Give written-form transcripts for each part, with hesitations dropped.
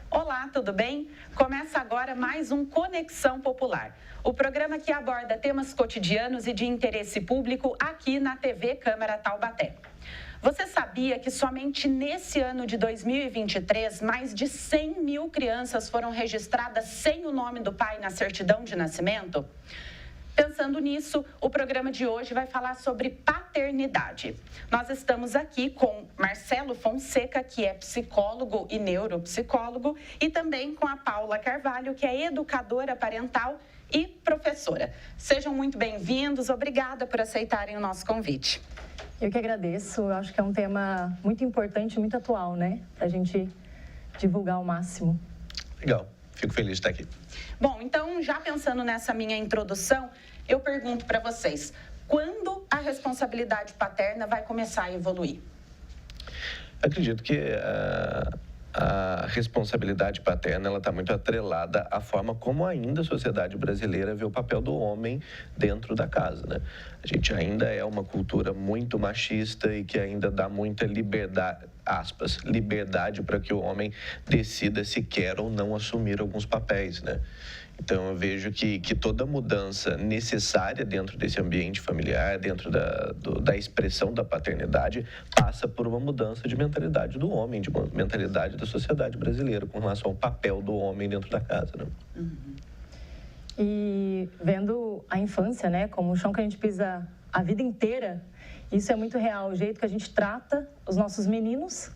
Olá, tudo bem? Começa agora mais um Conexão Popular, o programa que aborda temas cotidianos e de interesse público aqui na TV Câmara Taubaté. Você sabia que somente nesse ano de 2023, mais de 100 mil crianças foram registradas sem o nome do pai na certidão de nascimento? Pensando nisso, o programa de hoje vai falar sobre paternidade. Nós estamos aqui com Marcelo Fonseca, que é psicólogo e neuropsicólogo, e também com a Paula Carvalho, que é educadora parental e professora. Sejam muito bem-vindos, obrigada por aceitarem o nosso convite. Eu que agradeço, eu acho que é um tema muito importante, muito atual, né? Para a gente divulgar ao máximo. Legal, fico feliz de estar aqui. Bom, então, já pensando nessa minha introdução, eu pergunto para vocês, quando a responsabilidade paterna vai começar a evoluir? Acredito que a responsabilidade paterna está muito atrelada à forma como ainda a sociedade brasileira vê o papel do homem dentro da casa, né? A gente ainda é uma cultura muito machista e que ainda dá muita liberdade, aspas, liberdade para que o homem decida se quer ou não assumir alguns papéis, né? Então, eu vejo que toda mudança necessária dentro desse ambiente familiar, dentro da expressão da paternidade, passa por uma mudança de mentalidade do homem, de uma mentalidade da sociedade brasileira com relação ao papel do homem dentro da casa, né? Uhum. E vendo a infância, né, como o chão que a gente pisa a vida inteira, isso é muito real, o jeito que a gente trata os nossos meninos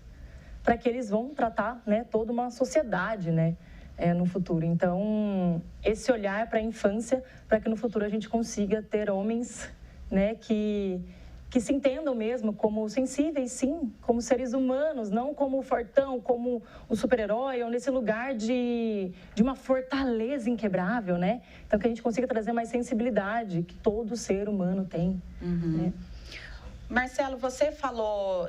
para que eles vão tratar, né, toda uma sociedade, né? No futuro. Então, esse olhar para a infância, para que no futuro a gente consiga ter homens, né, que se entendam mesmo como sensíveis, sim, como seres humanos, não como o fortão, como o super-herói, ou nesse lugar de uma fortaleza inquebrável, né? Então, que a gente consiga trazer mais sensibilidade que todo ser humano tem, né? Marcelo, você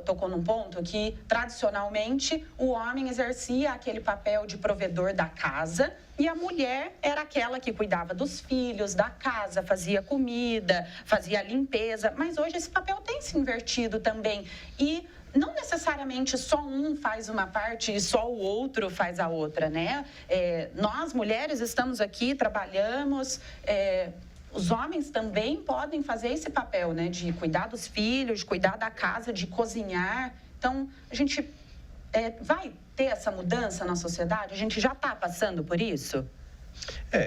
tocou num ponto que, tradicionalmente, o homem exercia aquele papel de provedor da casa e a mulher era aquela que cuidava dos filhos, da casa, fazia comida, fazia limpeza. Mas hoje esse papel tem se invertido também e não necessariamente só um faz uma parte e só o outro faz a outra, né? Nós, mulheres, estamos aqui, trabalhamos... Os homens também podem fazer esse papel, né? De cuidar dos filhos, de cuidar da casa, de cozinhar. Então, a gente vai ter essa mudança na sociedade? A gente já está passando por isso?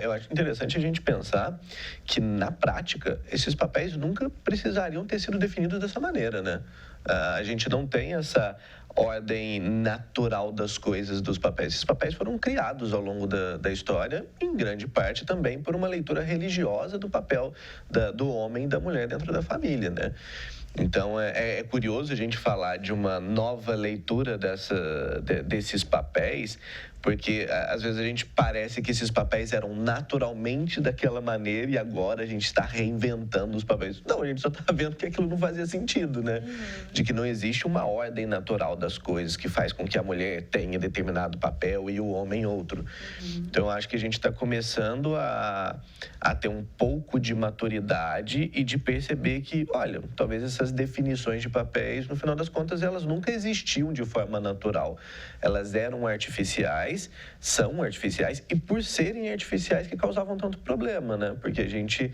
Eu acho interessante a gente pensar que, na prática, esses papéis nunca precisariam ter sido definidos dessa maneira, né? A gente não tem essa ordem natural das coisas, dos papéis. Esses papéis foram criados ao longo da história, em grande parte também por uma leitura religiosa do papel do homem e da mulher dentro da família, né? Então, é curioso a gente falar de uma nova leitura desses papéis, porque às vezes a gente parece que esses papéis eram naturalmente daquela maneira e agora a gente está reinventando os papéis. Não, a gente só está vendo que aquilo não fazia sentido, né? De que não existe uma ordem natural das coisas que faz com que a mulher tenha determinado papel e o homem outro. Então, eu acho que a gente está começando a ter um pouco de maturidade e de perceber que, olha, talvez essas definições de papéis, no final das contas, elas nunca existiam de forma natural. Elas eram artificiais, são artificiais, e por serem artificiais que causavam tanto problema, né? Porque a gente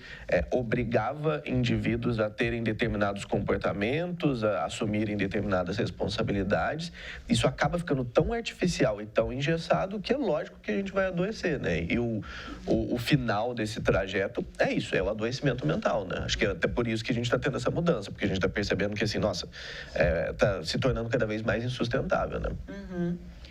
obrigava indivíduos a terem determinados comportamentos, a assumirem determinadas responsabilidades. Isso acaba ficando tão artificial e tão engessado que é lógico que a gente vai adoecer, né? E o final desse trajeto é isso, é o adoecimento mental, né? Acho que é até por isso que a gente está tendo essa mudança, porque a gente está percebendo que, assim, nossa, está se tornando cada vez mais insustentável, né?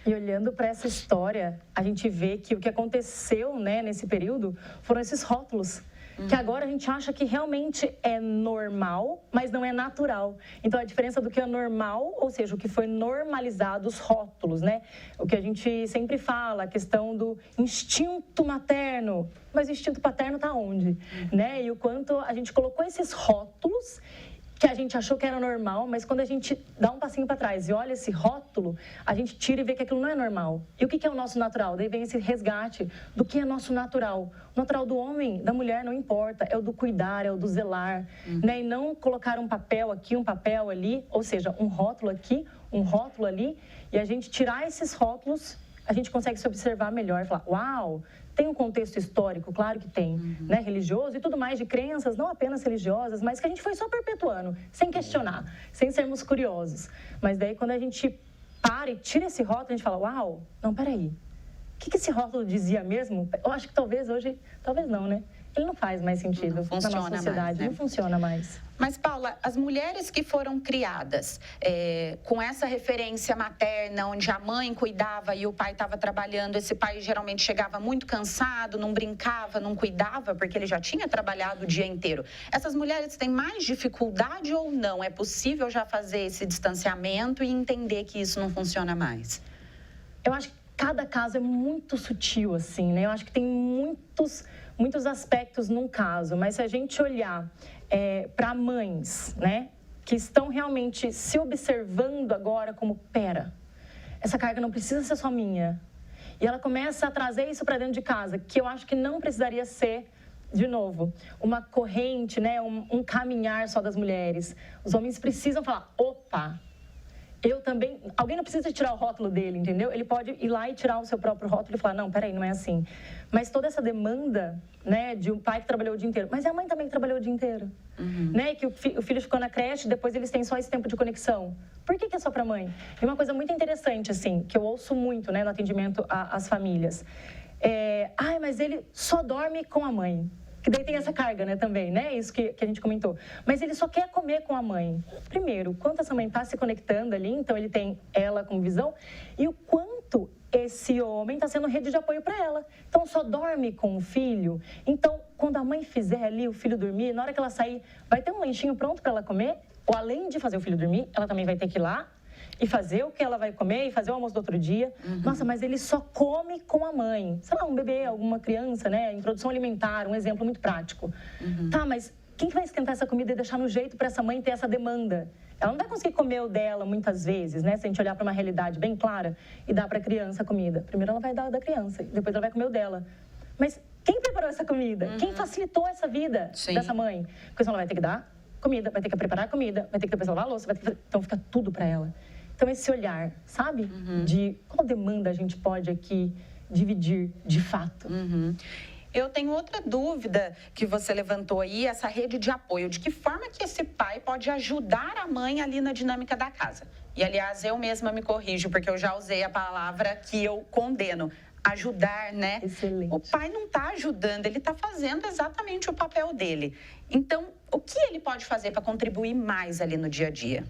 E olhando para essa história, a gente vê que o que aconteceu, né, nesse período foram esses rótulos. Que agora a gente acha que realmente é normal, mas não é natural. Então, a diferença do que é normal, ou seja, o que foi normalizado, os rótulos, né? O que a gente sempre fala, a questão do instinto materno. Mas o instinto paterno está onde? Né? E o quanto a gente colocou esses rótulos que a gente achou que era normal, mas quando a gente dá um passinho para trás e olha esse rótulo, a gente tira e vê que aquilo não é normal. E o que é o nosso natural? Daí vem esse resgate do que é nosso natural. O natural do homem, da mulher, não importa, é o do cuidar, é o do zelar, né? E não colocar um papel aqui, um papel ali, ou seja, um rótulo aqui, um rótulo ali, e a gente tirar esses rótulos, a gente consegue se observar melhor e falar, uau, tem um contexto histórico, claro que tem, né, religioso e tudo mais, de crenças, não apenas religiosas, mas que a gente foi só perpetuando, sem questionar, sem sermos curiosos. Mas daí, quando a gente para e tira esse rótulo, a gente fala, uau, não, peraí, o que esse rótulo dizia mesmo? Eu acho que talvez hoje, talvez não, né? Ele não faz mais sentido na nossa sociedade, mais, né? Não funciona mais. Mas, Paula, as mulheres que foram criadas com essa referência materna, onde a mãe cuidava e o pai estava trabalhando, esse pai geralmente chegava muito cansado, não brincava, não cuidava, porque ele já tinha trabalhado o dia inteiro. Essas mulheres têm mais dificuldade ou não? É possível já fazer esse distanciamento e entender que isso não funciona mais? Eu acho que cada caso é muito sutil, assim, né? Eu acho que tem muitos aspectos num caso, mas se a gente olhar para mães, né, que estão realmente se observando agora como, pera, essa carga não precisa ser só minha, e ela começa a trazer isso para dentro de casa, que eu acho que não precisaria ser, de novo, uma corrente, né, um caminhar só das mulheres. Os homens precisam falar, opa, eu também... Alguém não precisa tirar o rótulo dele, entendeu? Ele pode ir lá e tirar o seu próprio rótulo e falar, não, peraí, não é assim. Mas toda essa demanda, né, de um pai que trabalhou o dia inteiro. Mas é a mãe também que trabalhou o dia inteiro. Né? Que o filho ficou na creche, depois eles têm só esse tempo de conexão. Por que é só para a mãe? E uma coisa muito interessante, assim, que eu ouço muito, né, no atendimento às famílias. Mas ele só dorme com a mãe. Que daí tem essa carga, né, também, né? Isso que a gente comentou. Mas ele só quer comer com a mãe. Primeiro, quanto essa mãe está se conectando ali, então ele tem ela como visão, e o quanto esse homem está sendo rede de apoio para ela. Então, só dorme com o filho. Então, quando a mãe fizer ali o filho dormir, na hora que ela sair, vai ter um lanchinho pronto para ela comer, ou além de fazer o filho dormir, ela também vai ter que ir lá e fazer o que ela vai comer e fazer o almoço do outro dia. Nossa, mas ele só come com a mãe. Sei lá, um bebê, alguma criança, né? Introdução alimentar, um exemplo muito prático. Tá, mas quem que vai esquentar essa comida e deixar no jeito para essa mãe ter essa demanda? Ela não vai conseguir comer o dela muitas vezes, né? Se a gente olhar para uma realidade bem clara e dar para a criança a comida. Primeiro ela vai dar da criança, depois ela vai comer o dela. Mas quem preparou essa comida? Quem facilitou essa vida dessa mãe? Porque senão ela vai ter que dar comida, vai ter que preparar a comida, vai ter que depois lavar a louça, vai ter que... Então fica tudo para ela. Então, esse olhar, sabe? De qual demanda a gente pode aqui dividir de fato. Eu tenho outra dúvida que você levantou aí, essa rede de apoio. De que forma que esse pai pode ajudar a mãe ali na dinâmica da casa? E, aliás, eu mesma me corrijo, porque eu já usei a palavra que eu condeno. Ajudar, né? Excelente. O pai não está ajudando, ele está fazendo exatamente o papel dele. Então, o que ele pode fazer para contribuir mais ali no dia a dia?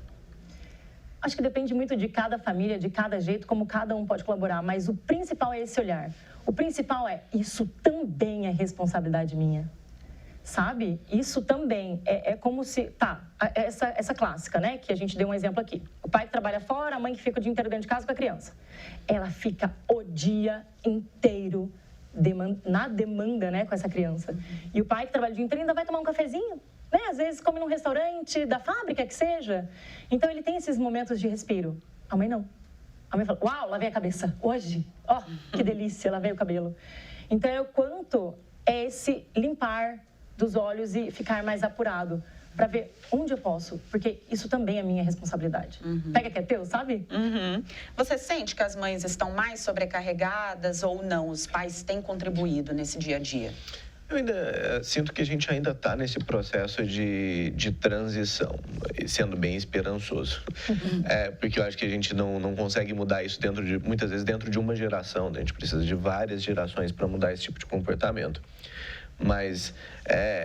Acho que depende muito de cada família, de cada jeito, como cada um pode colaborar. Mas o principal é esse olhar. O principal é, isso também é responsabilidade minha. Sabe? Isso também é como se... Tá, essa clássica, né? Que a gente deu um exemplo aqui. O pai que trabalha fora, a mãe que fica o dia inteiro dentro de casa com a criança. Ela fica o dia inteiro na demanda, né? Com essa criança. E o pai que trabalha o dia inteiro ainda vai tomar um cafezinho. Né? Às vezes come num restaurante da fábrica, que seja. Então, ele tem esses momentos de respiro. A mãe não. A mãe fala, uau, lavei a cabeça. Hoje, ó, que delícia, lavei o cabelo. Então, é o quanto é esse limpar dos olhos e ficar mais apurado. Para ver onde eu posso, porque isso também é minha responsabilidade. Pega que é teu, sabe? Você sente que as mães estão mais sobrecarregadas ou não? Os pais têm contribuído nesse dia a dia? Eu ainda sinto que a gente ainda está nesse processo de transição, sendo bem esperançoso. Porque eu acho que a gente não consegue mudar isso muitas vezes dentro de uma geração. Né? A gente precisa de várias gerações para mudar esse tipo de comportamento. Mas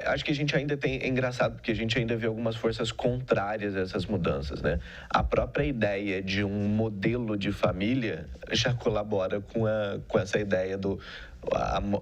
acho que a gente ainda tem... É engraçado, porque a gente ainda vê algumas forças contrárias a essas mudanças, né? A própria ideia de um modelo de família já colabora com essa ideia do...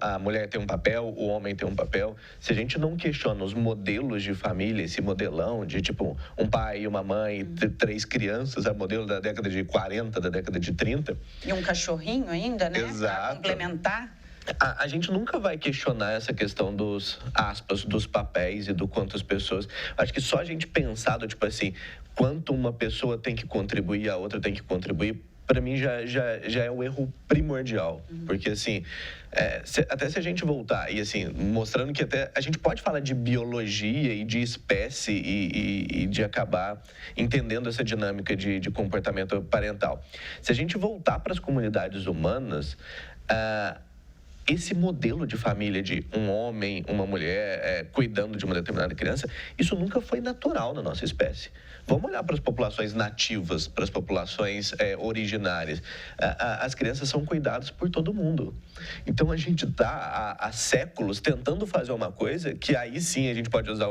A mulher tem um papel, o homem tem um papel. Se a gente não questiona os modelos de família, esse modelão de, tipo, um pai, uma mãe, 3 crianças, é modelo da década de 40, da década de 30. E um cachorrinho ainda, né? Exato. Para complementar. A gente nunca vai questionar essa questão dos, aspas, dos papéis e do quanto as pessoas... Acho que só a gente pensar, tipo assim, quanto uma pessoa tem que contribuir e a outra tem que contribuir, para mim já é o erro primordial. Porque, assim, até se a gente voltar e, assim, mostrando que até a gente pode falar de biologia e de espécie e de acabar entendendo essa dinâmica de comportamento parental. Se a gente voltar para as comunidades humanas, esse modelo de família de um homem, uma mulher cuidando de uma determinada criança, isso nunca foi natural na nossa espécie. Vamos olhar para as populações nativas, para as populações originárias. As crianças são cuidadas por todo mundo. Então, a gente está há séculos tentando fazer uma coisa que aí sim a gente pode usar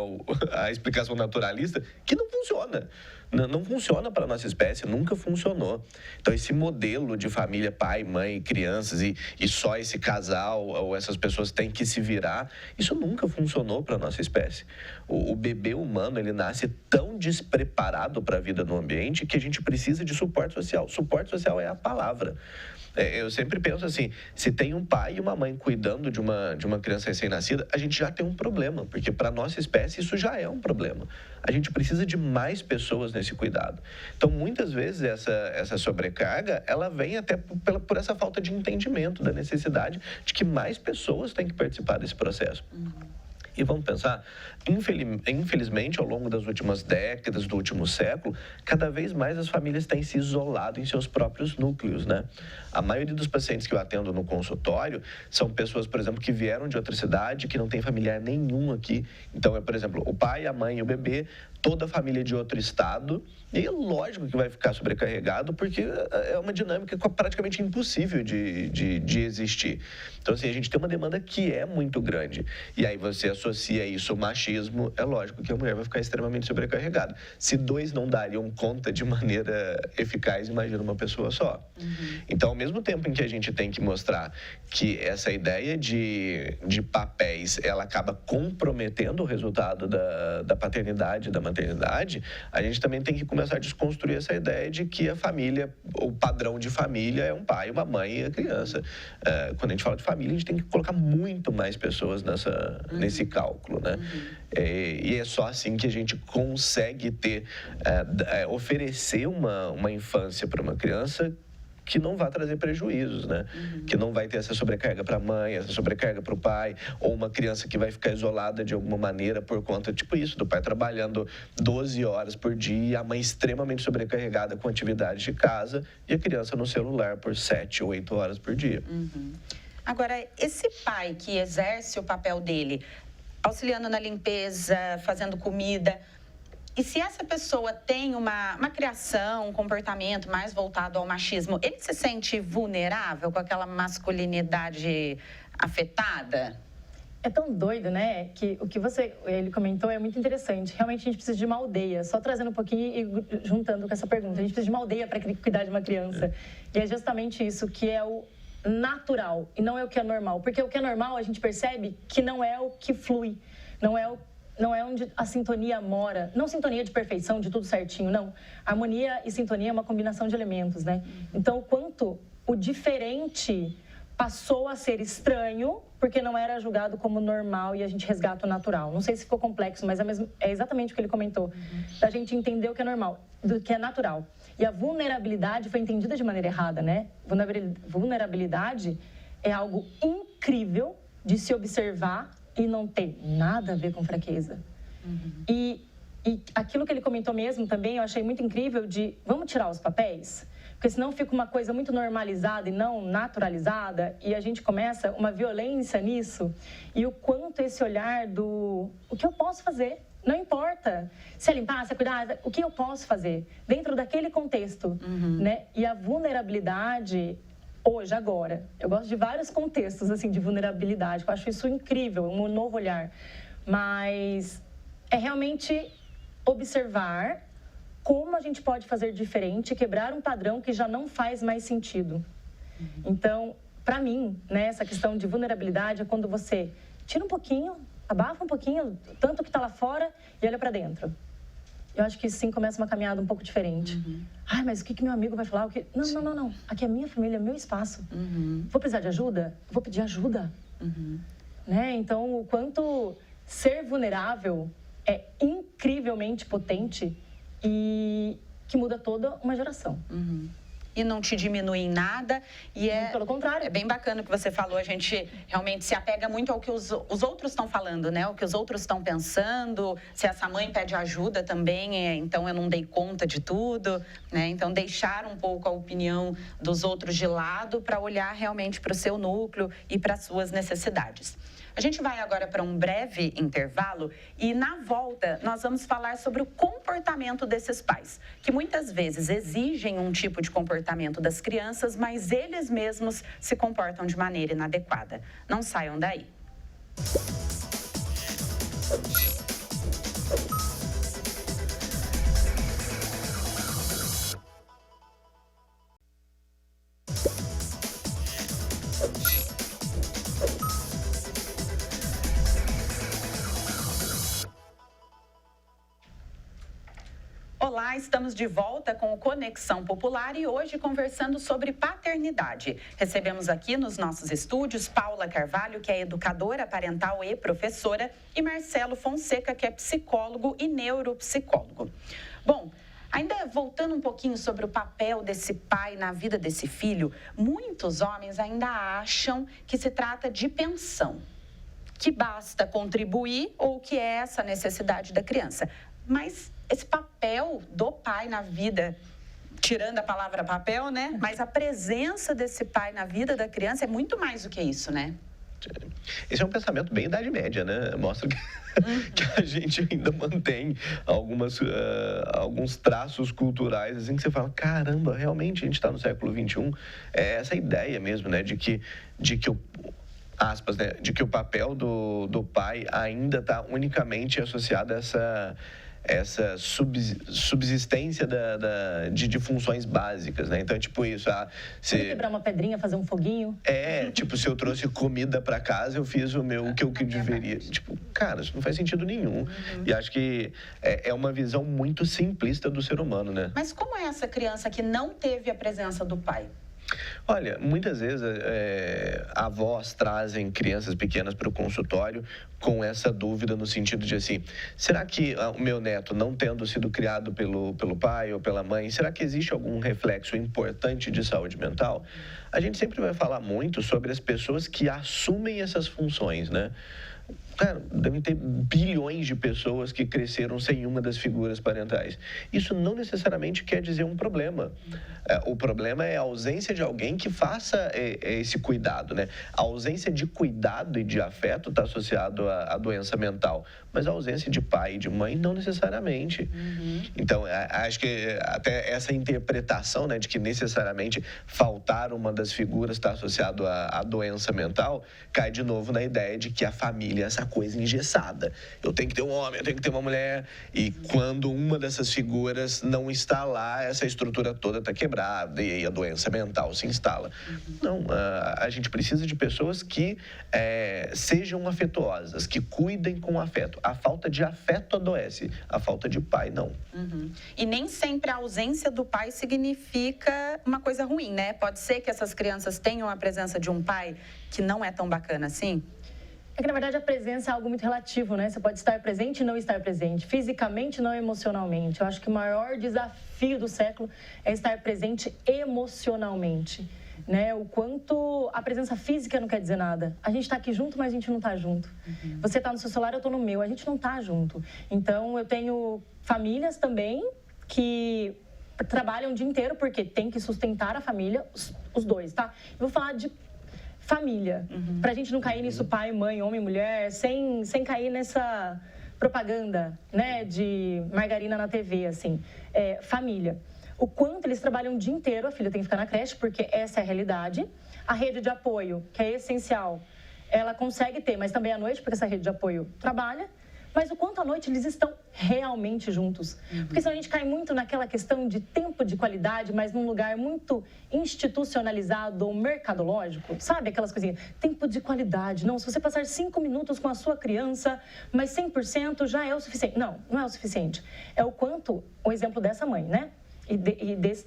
a explicação naturalista, que não funciona. Não funciona para a nossa espécie, nunca funcionou. Então, esse modelo de família, pai, mãe, crianças e só esse casal ou essas pessoas têm que se virar, isso nunca funcionou para a nossa espécie. O bebê humano, ele nasce tão despreparado para a vida no ambiente que a gente precisa de suporte social. Suporte social é a palavra. Eu sempre penso assim, se tem um pai e uma mãe cuidando de uma criança recém-nascida, a gente já tem um problema, porque para a nossa espécie isso já é um problema. A gente precisa de mais pessoas nesse cuidado. Então, muitas vezes, essa sobrecarga, ela vem até por essa falta de entendimento da necessidade de que mais pessoas têm que participar desse processo. E vamos pensar, infelizmente, ao longo das últimas décadas, do último século, cada vez mais as famílias têm se isolado em seus próprios núcleos, né? A maioria dos pacientes que eu atendo no consultório são pessoas, por exemplo, que vieram de outra cidade, que não tem familiar nenhum aqui. Então, por exemplo, o pai, a mãe e o bebê, toda a família de outro estado, e é lógico que vai ficar sobrecarregado, porque é uma dinâmica praticamente impossível de existir. Então, assim, a gente tem uma demanda que é muito grande. E aí você associa isso ao machismo, é lógico que a mulher vai ficar extremamente sobrecarregada. Se dois não dariam conta de maneira eficaz, imagina uma pessoa só. Então, ao mesmo tempo em que a gente tem que mostrar que essa ideia de papéis, ela acaba comprometendo o resultado da paternidade, da maternidade, a gente também tem que começar a desconstruir essa ideia de que a família, o padrão de família é um pai, uma mãe e a criança. Quando a gente fala de família, a gente tem que colocar muito mais pessoas nesse cálculo, né? E é só assim que a gente consegue oferecer uma infância para uma criança que não vai trazer prejuízos, né? Que não vai ter essa sobrecarga para a mãe, essa sobrecarga para o pai, ou uma criança que vai ficar isolada de alguma maneira por conta, tipo isso, do pai trabalhando 12 horas por dia, a mãe extremamente sobrecarregada com atividades de casa e a criança no celular por 7 ou 8 horas por dia. Agora, esse pai que exerce o papel dele, auxiliando na limpeza, fazendo comida... E se essa pessoa tem uma criação, um comportamento mais voltado ao machismo, ele se sente vulnerável com aquela masculinidade afetada? É tão doido, né? Que o que ele comentou é muito interessante. Realmente a gente precisa de uma aldeia. Só trazendo um pouquinho e juntando com essa pergunta. A gente precisa de uma aldeia para cuidar de uma criança. E é justamente isso que é o natural e não é o que é normal. Porque o que é normal a gente percebe que não é o que flui, não é onde a sintonia mora. Não sintonia de perfeição, de tudo certinho, não. Harmonia e sintonia é uma combinação de elementos, né? Então, o quanto o diferente passou a ser estranho, porque não era julgado como normal e a gente resgata o natural. Não sei se ficou complexo, mas é exatamente o que ele comentou. Da gente entender o que é normal, do que é natural. E a vulnerabilidade foi entendida de maneira errada, né? Vulnerabilidade é algo incrível de se observar e não tem nada a ver com fraqueza. E aquilo que ele comentou mesmo também, eu achei muito incrível vamos tirar os papéis? Porque senão fica uma coisa muito normalizada e não naturalizada e a gente começa uma violência nisso. E o quanto esse olhar o que eu posso fazer? Não importa se é limpar, se é cuidar, o que eu posso fazer? Dentro daquele contexto, né? E a vulnerabilidade... Hoje, agora, eu gosto de vários contextos assim, de vulnerabilidade, eu acho isso incrível, um novo olhar. Mas é realmente observar como a gente pode fazer diferente, quebrar um padrão que já não faz mais sentido. Então, para mim, né, essa questão de vulnerabilidade é quando você tira um pouquinho, abafa um pouquinho, tanto que está lá fora, e olha para dentro. eu acho que sim, começa uma caminhada um pouco diferente. Ai, mas o que meu amigo vai falar? Não. Aqui é minha família, é meu espaço. Vou precisar de ajuda? Vou pedir ajuda. Né? Então, o quanto ser vulnerável é incrivelmente potente e que muda toda uma geração. E não te diminui em nada. E pelo contrário. É bem bacana o que você falou. A gente realmente se apega muito ao que os outros estão falando, né? O que os outros estão pensando. Se essa mãe pede ajuda também, então eu não dei conta de tudo, né? Então, deixar um pouco a opinião dos outros de lado para olhar realmente para o seu núcleo e para as suas necessidades. A gente vai agora para um breve intervalo e, na volta, nós vamos falar sobre o comportamento desses pais, que muitas vezes exigem um tipo de comportamento das crianças, mas eles mesmos se comportam de maneira inadequada. Não saiam daí. Olá, estamos de volta com o Conexão Popular e hoje conversando sobre paternidade. Recebemos aqui nos nossos estúdios Paula Carvalho, que é educadora parental e professora, e Marcelo Fonseca, que é psicólogo e neuropsicólogo. Bom, ainda voltando um pouquinho sobre o papel desse pai na vida desse filho, muitos homens ainda acham que se trata de pensão, que basta contribuir ou que é essa necessidade da criança. Mas esse papel do pai na vida, tirando a palavra papel, né? Mas a presença desse pai na vida da criança é muito mais do que isso, né? Esse é um pensamento bem Idade Média, né? Mostra que a gente ainda mantém alguns traços culturais, assim, que você fala, caramba, realmente a gente está no século XXI. É essa ideia mesmo, né? De que aspas, né? De que o papel do pai ainda está unicamente associado a essa subsistência de funções básicas, né? Então, tipo isso, se quebrar uma pedrinha, fazer um foguinho. Tipo, se eu trouxe comida para casa, eu fiz o que eu deveria. Tipo, cara, isso não faz sentido nenhum. E acho que é uma visão muito simplista do ser humano, né? Mas como é essa criança que não teve a presença do pai? Olha, muitas vezes avós trazem crianças pequenas para o consultório com essa dúvida no sentido de assim, será que o meu neto, não tendo sido criado pelo pai ou pela mãe, será que existe algum reflexo importante de saúde mental? A gente sempre vai falar muito sobre as pessoas que assumem essas funções, né? Cara, devem ter bilhões de pessoas que cresceram sem uma das figuras parentais. Isso não necessariamente quer dizer um problema. O problema é a ausência de alguém que faça esse cuidado, né? A ausência de cuidado e de afeto está associado à doença mental, mas a ausência de pai e de mãe não necessariamente. Então, acho que até essa interpretação, né, de que necessariamente faltar uma das figuras está associado à doença mental, cai de novo na ideia de que a família é essa coisa engessada. Eu tenho que ter um homem, eu tenho que ter uma mulher, e quando uma dessas figuras não está lá, essa estrutura toda está quebrada e a doença mental se instala. Não, a gente precisa de pessoas que sejam afetuosas, que cuidem com afeto. A falta de afeto adoece, a falta de pai não. E nem sempre a ausência do pai significa uma coisa ruim, né? Pode ser que essas crianças tenham a presença de um pai que não é tão bacana assim? É que, na verdade, a presença é algo muito relativo, né? Você pode estar presente e não estar presente, fisicamente, não emocionalmente. Eu acho que o maior desafio do século é estar presente emocionalmente, né? O quanto a presença física não quer dizer nada. A gente está aqui junto, mas a gente não está junto. Você está no seu celular, eu estou no meu, a gente não está junto. Então, eu tenho famílias também que trabalham o dia inteiro, porque tem que sustentar a família, os dois, tá? Eu vou falar de família, pra gente não cair nisso, pai, mãe, homem, mulher, sem cair nessa propaganda, né, de margarina na TV, assim. Família. O quanto eles trabalham o dia inteiro, a filha tem que ficar na creche, porque essa é a realidade. A rede de apoio, que é essencial, ela consegue ter, mas também à noite, porque essa rede de apoio trabalha. mas o quanto à noite eles estão realmente juntos. Porque senão a gente cai muito naquela questão de tempo de qualidade, mas num lugar muito institucionalizado ou mercadológico, sabe? Aquelas coisinhas, tempo de qualidade. Não, se você passar 5 minutos com a sua criança, mas 100% já é o suficiente. Não, não é o suficiente. É o quanto, o exemplo dessa mãe, né?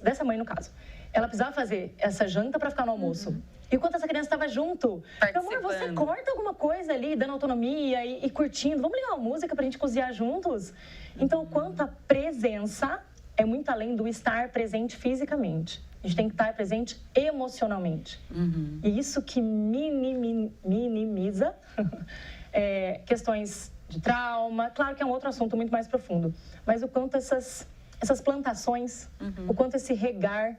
Dessa mãe, no caso. Ela precisava fazer essa janta para ficar no almoço. E enquanto essa criança estava junto, amor, você corta alguma coisa ali, dando autonomia e curtindo. Vamos ligar uma música para a gente cozinhar juntos? Então, o quanto a presença é muito além do estar presente fisicamente. A gente tem que estar presente emocionalmente. E isso que minimiza questões de trauma. Claro que é um outro assunto muito mais profundo. Mas o quanto essas plantações, o quanto esse regar,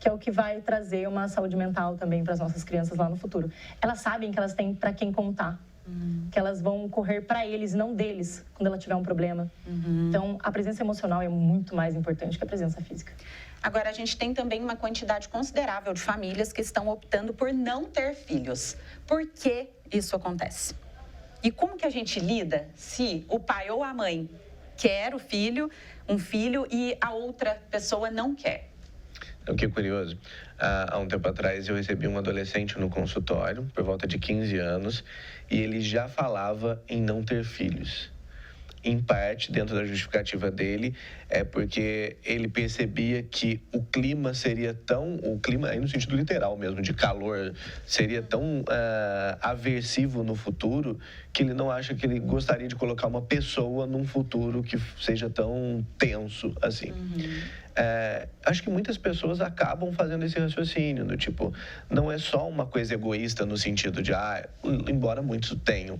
que é o que vai trazer uma saúde mental também para as nossas crianças lá no futuro. Elas sabem que elas têm para quem contar, que elas vão correr para eles, não deles, quando ela tiver um problema. Então, a presença emocional é muito mais importante que a presença física. Agora, a gente tem também uma quantidade considerável de famílias que estão optando por não ter filhos. Por que isso acontece? E como que a gente lida se o pai ou a mãe quer um filho, e a outra pessoa não quer? O que é curioso, há um tempo atrás eu recebi um adolescente no consultório, por volta de 15 anos, e ele já falava em não ter filhos. Em parte, dentro da justificativa dele, é porque ele percebia que o clima aí no sentido literal mesmo, de calor, seria tão aversivo no futuro, que ele não acha que ele gostaria de colocar uma pessoa num futuro que seja tão tenso assim. Acho que muitas pessoas acabam fazendo esse raciocínio, do tipo, não é só uma coisa egoísta no sentido de, embora muitos tenham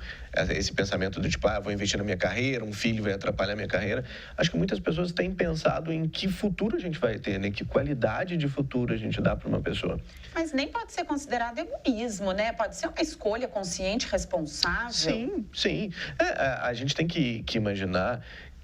esse pensamento do tipo, vou investir na minha carreira, um filho vai atrapalhar a minha carreira. Acho que muitas pessoas têm pensado em que futuro a gente vai ter, né? Que qualidade de futuro a gente dá para uma pessoa. Mas nem pode ser considerado egoísmo, né? Pode ser uma escolha consciente, responsável. Sim. A gente tem que imaginar,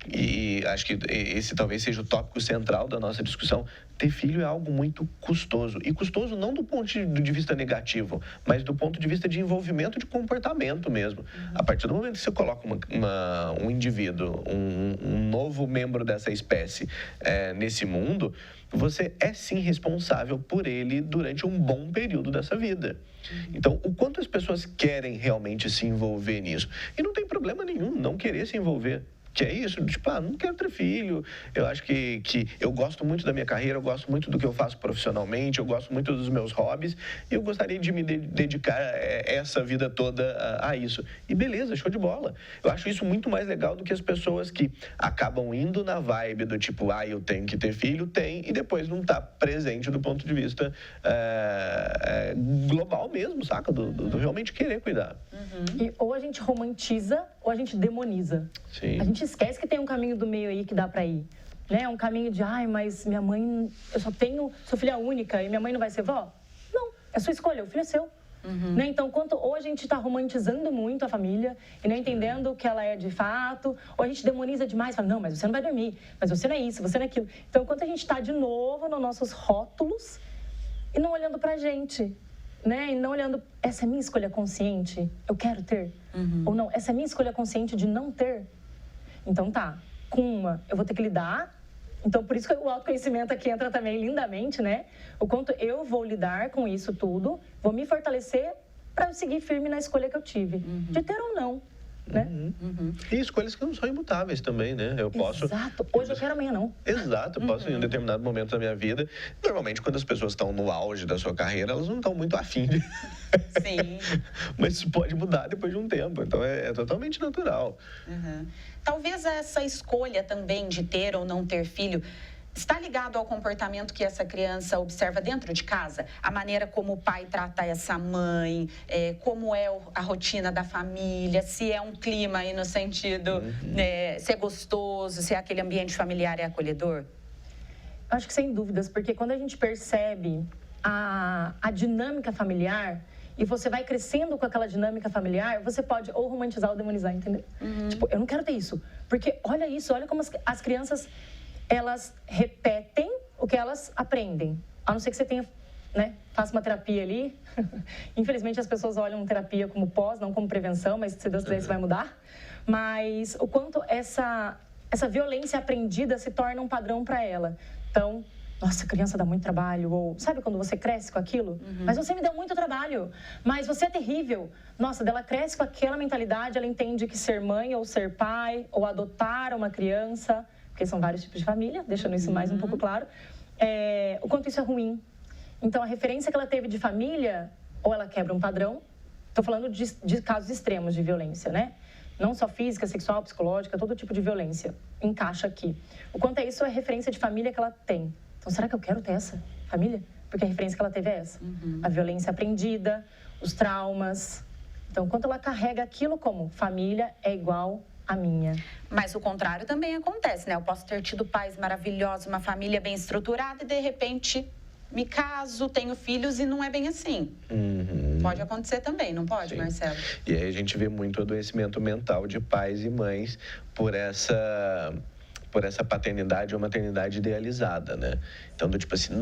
e acho que esse talvez seja o tópico central da nossa discussão, ter filho é algo muito custoso. E custoso não do ponto de vista negativo, mas do ponto de vista de envolvimento de comportamento mesmo. A partir do momento que você coloca um indivíduo, um novo membro dessa espécie nesse mundo, você é sim responsável por ele durante um bom período dessa vida. Então, o quanto as pessoas querem realmente se envolver nisso? E não tem problema nenhum não querer se envolver. Que é isso, tipo, não quero ter filho, eu acho que eu gosto muito da minha carreira, eu gosto muito do que eu faço profissionalmente, eu gosto muito dos meus hobbies, e eu gostaria de me dedicar essa vida toda a isso. E beleza, show de bola. Eu acho isso muito mais legal do que as pessoas que acabam indo na vibe do tipo, eu tenho que ter filho, e depois não tá presente do ponto de vista global mesmo, saca? Do realmente querer cuidar. E ou a gente romantiza ou a gente demoniza. Sim. A gente esquece que tem um caminho do meio aí que dá pra ir. Né? Um caminho de, mas minha mãe, sou filha única e minha mãe não vai ser vó? Não, é sua escolha, o filho é seu. Né? Então, ou a gente está romantizando muito a família e não entendendo o que ela é de fato, ou a gente demoniza demais, fala, não, mas você não vai dormir, mas você não é isso, você não é aquilo. Então, enquanto a gente está de novo nos nossos rótulos e não olhando pra gente, né? E não olhando, essa é minha escolha consciente, eu quero ter. Ou não, essa é minha escolha consciente de não ter. Então com uma eu vou ter que lidar. Então por isso que o autoconhecimento aqui entra também lindamente, né? O quanto eu vou lidar com isso tudo, vou me fortalecer para eu seguir firme na escolha que eu tive, de ter ou não, né? E escolhas que não são imutáveis também, né? Eu posso... Exato. Hoje eu quero, amanhã não. Exato. Eu posso, em um determinado momento da minha vida... Normalmente, quando as pessoas estão no auge da sua carreira, elas não estão muito afim de... Sim. Mas isso pode mudar depois de um tempo. Então, é totalmente natural. Talvez essa escolha também de ter ou não ter filho está ligado ao comportamento que essa criança observa dentro de casa? A maneira como o pai trata essa mãe, como é a rotina da família, se é um clima aí no sentido, se é gostoso, se é aquele ambiente familiar é acolhedor? Acho que sem dúvidas, porque quando a gente percebe a dinâmica familiar e você vai crescendo com aquela dinâmica familiar, você pode ou romantizar ou demonizar, entendeu? Tipo, eu não quero ter isso, porque olha isso, olha como as crianças... elas repetem o que elas aprendem. A não ser que você tenha, faça uma terapia ali. Infelizmente, as pessoas olham terapia como pós, não como prevenção, mas se Deus quiser, isso vai mudar. mas o quanto essa violência aprendida se torna um padrão para ela. Então, nossa, a criança dá muito trabalho, ou sabe quando você cresce com aquilo? Mas você me deu muito trabalho, mas você é terrível. Nossa, ela cresce com aquela mentalidade, ela entende que ser mãe ou ser pai, ou adotar uma criança, porque são vários tipos de família, deixando isso mais um pouco claro, o quanto isso é ruim. Então, a referência que ela teve de família, ou ela quebra um padrão, estou falando de casos extremos de violência, né? Não só física, sexual, psicológica, todo tipo de violência encaixa aqui. O quanto é isso é referência de família que ela tem. Então, será que eu quero ter essa família? Porque a referência que ela teve é essa. A violência aprendida, os traumas. Então, quanto ela carrega aquilo como família é igual a minha. Mas o contrário também acontece, né? Eu posso ter tido pais maravilhosos, uma família bem estruturada e, de repente, me caso, tenho filhos e não é bem assim. Pode acontecer também, não pode, Sim. Marcelo? E aí a gente vê muito adoecimento mental de pais e mães por essa paternidade ou maternidade idealizada, né? Então, do tipo assim,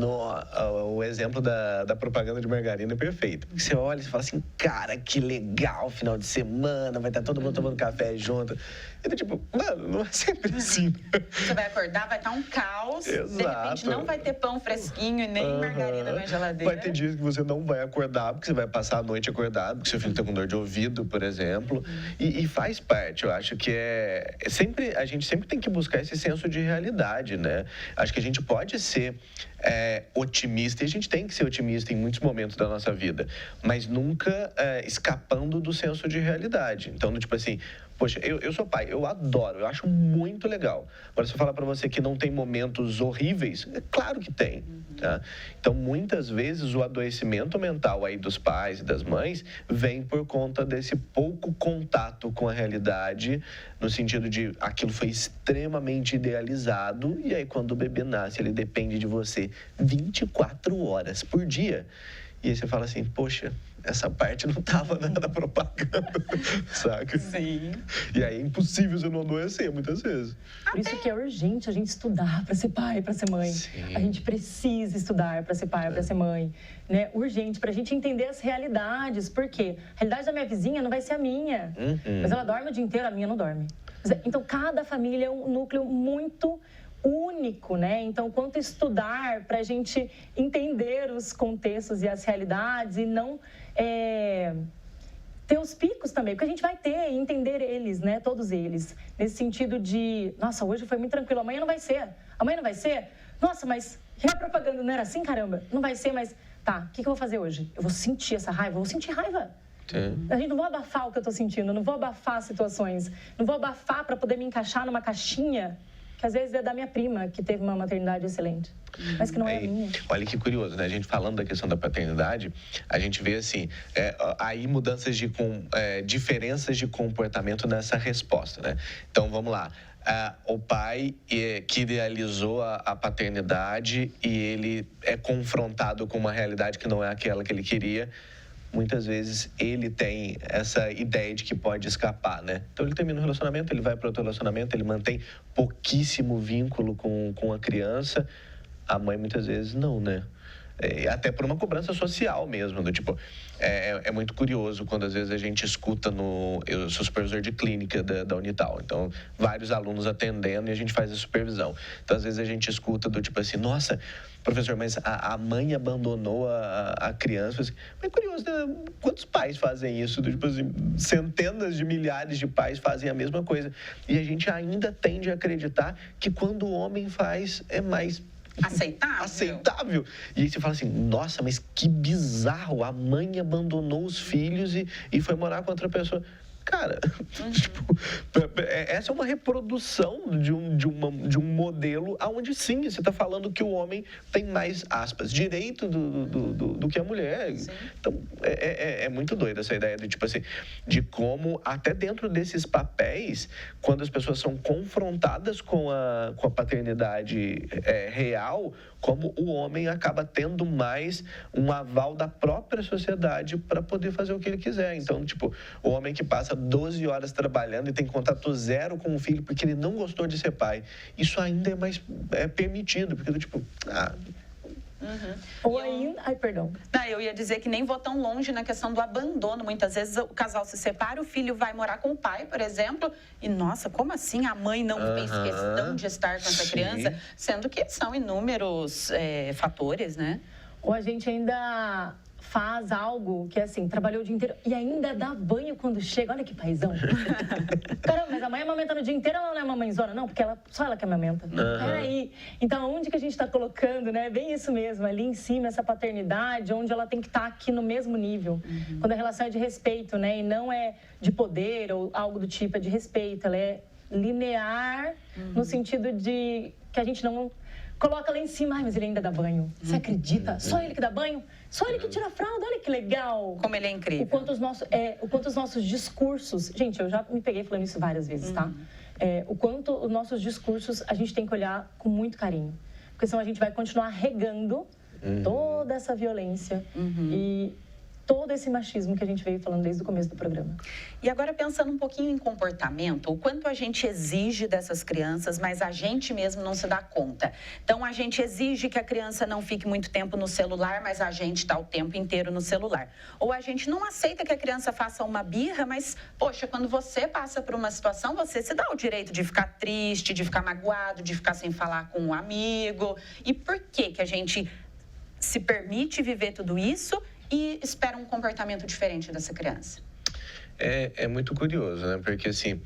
o exemplo da propaganda de margarina é perfeito. Porque você olha e fala assim, cara, que legal, final de semana, vai estar todo mundo tomando café junto. E do tipo, mano, não é sempre assim. Você vai acordar, vai estar um caos. Exato. De repente não vai ter pão fresquinho e nem margarina na geladeira. Vai ter dias que você não vai acordar, porque você vai passar a noite acordado, porque seu filho está com dor de ouvido, por exemplo. E faz parte, eu acho que a gente sempre tem que buscar esse senso de realidade, né? Acho que a gente pode ser otimista, e a gente tem que ser otimista em muitos momentos da nossa vida, mas nunca escapando do senso de realidade. Então, tipo assim, poxa, eu sou pai, eu adoro, eu acho muito legal. Agora, se eu falar para você que não tem momentos horríveis, é claro que tem. Tá? Então, muitas vezes, o adoecimento mental aí dos pais e das mães vem por conta desse pouco contato com a realidade, no sentido de aquilo foi extremamente idealizado, e aí quando o bebê nasce, ele depende de você 24 horas por dia. E aí você fala assim, poxa, essa parte não estava na propaganda, saca? Sim. E aí é impossível você não adoecer, muitas vezes. Por isso que é urgente a gente estudar para ser pai, para ser mãe. Sim. A gente precisa estudar para ser pai, para ser mãe. Né? Urgente, para a gente entender as realidades. Por quê? A realidade da minha vizinha não vai ser a minha. Mas ela dorme o dia inteiro, a minha não dorme. Então, cada família é um núcleo muito único, né? Então, quanto estudar para a gente entender os contextos e as realidades e não ter os picos também, porque a gente vai ter e entender eles, né? Todos eles. Nesse sentido de, nossa, hoje foi muito tranquilo, amanhã não vai ser. Amanhã não vai ser? Nossa, mas a propaganda não era assim, caramba? Não vai ser, mas tá, o que eu vou fazer hoje? Eu vou sentir essa raiva, eu vou sentir raiva. Sim. A gente não vou abafar o que eu estou sentindo, não vou abafar situações, não vou abafar para poder me encaixar numa caixinha que às vezes é da minha prima, que teve uma maternidade excelente, mas que não é a minha. Olha que curioso, né? A gente falando da questão da paternidade, a gente vê assim, aí mudanças diferenças de comportamento nessa resposta, né? Então, vamos lá. O pai que idealizou a paternidade e ele é confrontado com uma realidade que não é aquela que ele queria. Muitas vezes ele tem essa ideia de que pode escapar, né? Então ele termina um relacionamento, ele vai para outro relacionamento, ele mantém pouquíssimo vínculo com a criança. A mãe muitas vezes não, né? Até por uma cobrança social mesmo, do tipo, é muito curioso quando às vezes a gente escuta eu sou supervisor de clínica da Unital, então vários alunos atendendo e a gente faz a supervisão. Então às vezes a gente escuta do tipo assim, nossa, professor, mas a mãe abandonou a criança. Mas é curioso, né? Quantos pais fazem isso? Tipo assim, centenas de milhares de pais fazem a mesma coisa. E a gente ainda tende a acreditar que quando o homem faz é mais aceitável. E aí você fala assim, nossa, mas que bizarro, a mãe abandonou os filhos e foi morar com outra pessoa. Cara, tipo, essa é uma reprodução de um modelo onde sim, você está falando que o homem tem mais, aspas, direito do que a mulher. Sim. Então, é muito doido essa ideia de, tipo assim, de como até dentro desses papéis, quando as pessoas são confrontadas com a paternidade real, como o homem acaba tendo mais um aval da própria sociedade para poder fazer o que ele quiser. Então, tipo, o homem que passa 12 horas trabalhando e tem contato zero com o filho porque ele não gostou de ser pai, isso ainda é mais permitido, porque tipo, Ou ainda... Ai, perdão. Não, eu ia dizer que nem vou tão longe na questão do abandono. Muitas vezes o casal se separa, o filho vai morar com o pai, por exemplo, e, nossa, como assim a mãe não fez questão de estar com essa criança? Sendo que são inúmeros fatores, né? Ou a gente ainda faz algo que, assim, trabalhou o dia inteiro e ainda dá banho quando chega. Olha que paizão. Caramba, mas a mãe amamenta no dia inteiro, ela não é mamãezona, não, porque só ela que amamenta. Peraí. Então, onde que a gente está colocando, né? Bem isso mesmo, ali em cima, essa paternidade, onde ela tem que estar aqui no mesmo nível. Quando a relação é de respeito, né? E não é de poder ou algo do tipo, é de respeito. Ela é linear no sentido de que a gente não... Coloca lá em cima, ai, mas ele ainda dá banho. Você acredita? Só ele que dá banho? Só ele que tira a fralda? Olha que legal. Como ele é incrível. O quanto os nossos discursos... Gente, eu já me peguei falando isso várias vezes, tá? O quanto os nossos discursos a gente tem que olhar com muito carinho. Porque senão a gente vai continuar regando toda essa violência e todo esse machismo que a gente veio falando desde o começo do programa. E agora, pensando um pouquinho em comportamento, o quanto a gente exige dessas crianças, mas a gente mesmo não se dá conta. Então, a gente exige que a criança não fique muito tempo no celular, mas a gente está o tempo inteiro no celular. Ou a gente não aceita que a criança faça uma birra, mas, poxa, quando você passa por uma situação, você se dá o direito de ficar triste, de ficar magoado, de ficar sem falar com um amigo. E por que a gente se permite viver tudo isso e espera um comportamento diferente dessa criança? É muito curioso, né? Porque, assim,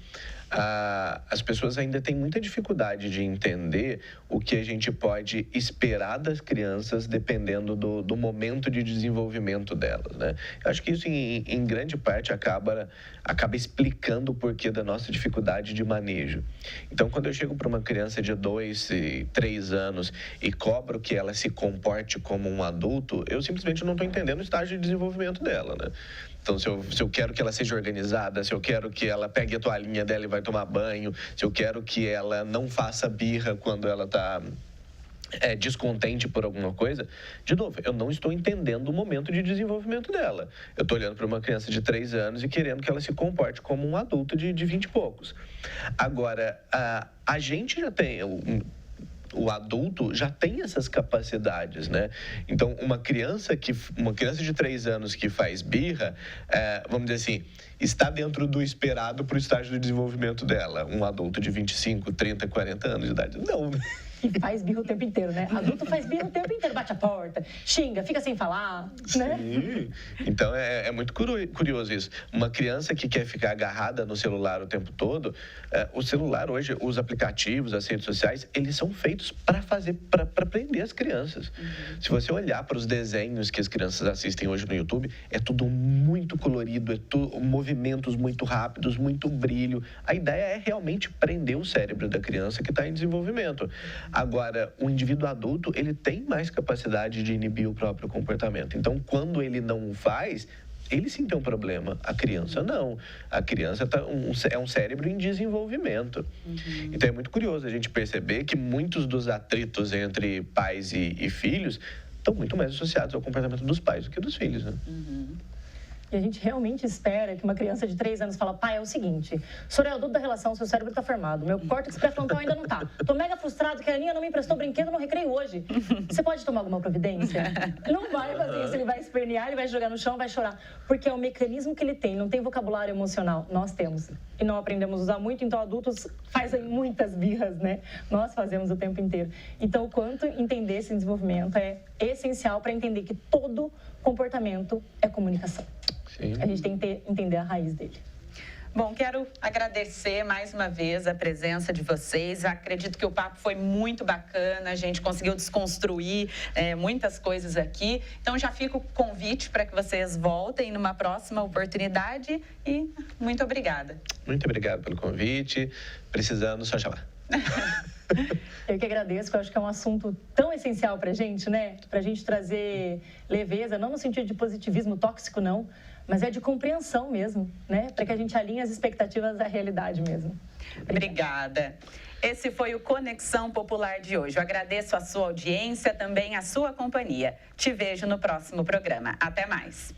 as pessoas ainda têm muita dificuldade de entender o que a gente pode esperar das crianças dependendo do momento de desenvolvimento delas, né? Eu acho que isso, em grande parte, acaba explicando o porquê da nossa dificuldade de manejo. Então, quando eu chego para uma criança de 2 e 3 anos e cobro que ela se comporte como um adulto, eu simplesmente não estou entendendo o estágio de desenvolvimento dela, né? Então, se eu quero que ela seja organizada, se eu quero que ela pegue a toalhinha dela e vai tomar banho, se eu quero que ela não faça birra quando ela está descontente por alguma coisa, de novo, eu não estou entendendo o momento de desenvolvimento dela. Eu estou olhando para uma criança de 3 anos e querendo que ela se comporte como um adulto de 20 e poucos. Agora, a gente já tem... O adulto já tem essas capacidades, né? Então, uma criança de 3 anos que faz birra, vamos dizer assim, está dentro do esperado para o estágio de desenvolvimento dela. Um adulto de 25, 30, 40 anos de idade, não. E faz birra o tempo inteiro, né? Adulto faz birra o tempo inteiro, bate a porta, xinga, fica sem falar, né? Sim. Então, é muito curioso isso. Uma criança que quer ficar agarrada no celular o tempo todo, o celular hoje, os aplicativos, as redes sociais, eles são feitos para prender as crianças. Se você olhar para os desenhos que as crianças assistem hoje no YouTube, é tudo muito colorido, movimentos muito rápidos, muito brilho. A ideia é realmente prender o cérebro da criança que está em desenvolvimento. Agora, o indivíduo adulto, ele tem mais capacidade de inibir o próprio comportamento. Então, quando ele não o faz, ele sim tem um problema. A criança não. A criança é um cérebro em desenvolvimento. Então, é muito curioso a gente perceber que muitos dos atritos entre pais e filhos estão muito mais associados ao comportamento dos pais do que dos filhos, né? E a gente realmente espera que uma criança de 3 anos fala, pai, é o seguinte, o senhor é o adulto da relação, seu cérebro está formado, meu córtex pré-frontal ainda não está. Tô mega frustrado que a Aninha não me emprestou brinquedo no recreio hoje. Você pode tomar alguma providência? Não vai fazer isso, ele vai espernear, ele vai jogar no chão, vai chorar. Porque é o mecanismo que ele tem, não tem vocabulário emocional. Nós temos. E não aprendemos a usar muito, então adultos fazem muitas birras, né? Nós fazemos o tempo inteiro. Então, o quanto entender esse desenvolvimento é essencial para entender que todo comportamento é comunicação. Sim. A gente tem que entender a raiz dele. Bom, quero agradecer mais uma vez a presença de vocês. Acredito que o papo foi muito bacana, a gente conseguiu desconstruir muitas coisas aqui. Então, já fica o convite para que vocês voltem numa próxima oportunidade e muito obrigada. Muito obrigado pelo convite. Precisando, só chamar. Eu que agradeço, eu acho que é um assunto tão essencial para a gente, né? Para a gente trazer leveza, não no sentido de positivismo tóxico, não, mas é de compreensão mesmo, né? Para que a gente alinhe as expectativas à realidade mesmo. Obrigada. Esse foi o Conexão Popular de hoje. Eu agradeço a sua audiência, também a sua companhia. Te vejo no próximo programa. Até mais.